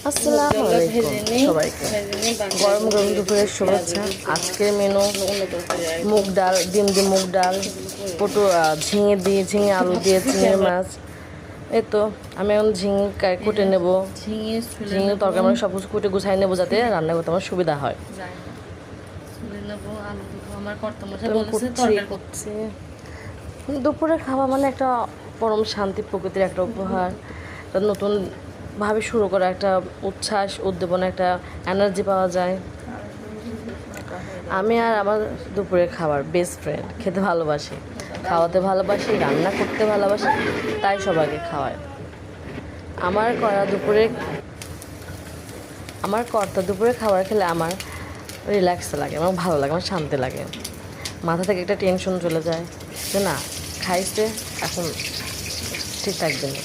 আসসালামু আলাইকুম সবাইকে গরম গরম দুপুরের শুভেচ্ছা। আজকের মেনু মুগ ডাল, ডিম দিয়ে মুগ ডাল, পটল, ঝিঙে আলু দিয়ে চিংড়ি মাছ। এই তো আমি এখন ঝিঙে কুটে নেব, ঝিঙে তরকারি মানে সব কিছু কুটে গুছাই নেবো যাতে রান্না করতে আমার সুবিধা হয়। দুপুরে খাওয়া মানে একটা পরম শান্তি, প্রকৃতির একটা উপহার, নতুন ভাবে শুরু করা, একটা উচ্ছ্বাস, উদ্দীপনা, একটা এনার্জি পাওয়া যায়। আমি আর আমার দুপুরের খাবার বেস্ট ফ্রেন্ড, খেতে ভালোবাসি, খাওয়াতে ভালোবাসি, রান্না করতে ভালোবাসি, তাই সবাইকে খাওয়ায়। আমার কর্তা দুপুরে খাবার খেলে আমার রিল্যাক্স লাগে, আমার ভালো লাগে, আমার শান্তি লাগে, মাথা থেকে একটা টেনশন চলে যায় যে না খাইছে এখন ঠিক থাকবে না।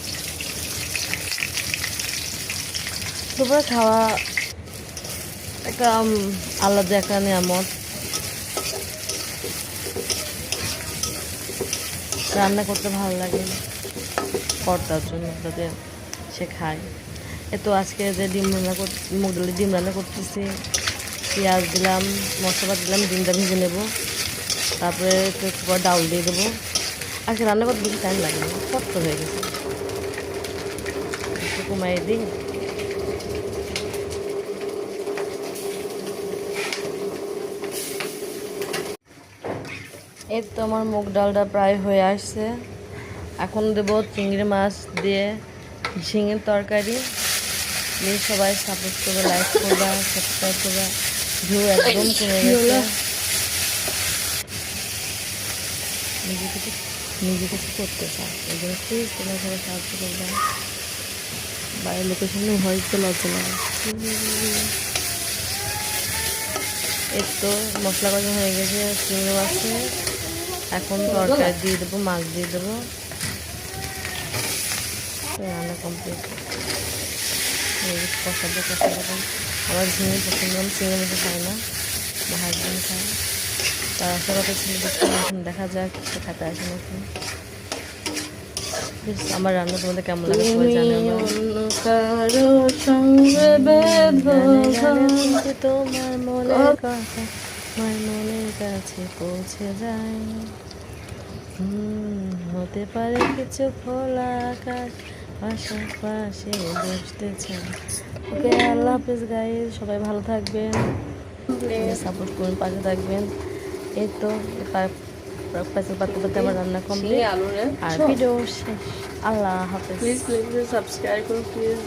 দুপুরে খাওয়া একটা আলাদা একটা নিয়ামত। রান্না করতে ভালো লাগে কর্তার জন্য, যাতে সে খায়। তো আজকে যে মুগ ডালের ডিম রান্না করতেছি, পেঁয়াজ দিলাম, মশলা দিলাম, ডিমটা ভেজে নেব, তারপরে একটু পর ডাউল দিয়ে দেবো। আজকে রান্না করতে বেশি টাইম লাগে না, শক্ত হয়ে গেছে, একটু কমাই দিই। এই তো আমার মুগ ডালটা প্রায় হয়ে আসছে। এখন দেবো চিংড়ি মাছ দিয়ে ঝিঙের তরকারি। প্লিজ সবাই সাপোর্ট করবে, লাইক করবা, সাবস্ক্রাইব করবা। ভিউ একদম কমে গেছে, নিজে কিছু করতে চাই, এই জন্য প্লিজ তোমরা সবাই সাহায্য করবে। বাইরের লোকেশনে হয়তো লজ্জা লাগে। এই তো মশলা কষা হয়ে গেছে চিংড়ি মাছে, এখন তরকারি দিয়ে দেবো, মাছ দিয়ে দেবো, রান্না কমপ্লিট। কষাবো। আমার ঝিঙে পছন্দ, আমি চিংড়ি মাছ খাই না, আমার হাজবেন্ড খায়। তার আশেপাশে ছিল দেখতে, এখন দেখা যাক সে খাতে আসে নাকি। আমার রান্না তোমাদের কেমন লাগে সবাই জানাবে। তোমার মনের কথা আমার মনের কাছে পৌঁছে যায়, হতে পারে কিছু খোলা আকাশ পাশাপাশি বসতে চাই। ওকে, আল্লাহ হাফিজ গাইস, সবাই ভালো থাকবেন, সাপোর্ট করুন, পাশে থাকবেন। এই তো পাতে আমার রান্না কমপ্লিট আর ভিডিও শেষ। আল্লাহ হাফিজ। প্লিজ সাবস্ক্রাইব করুন প্লিজ।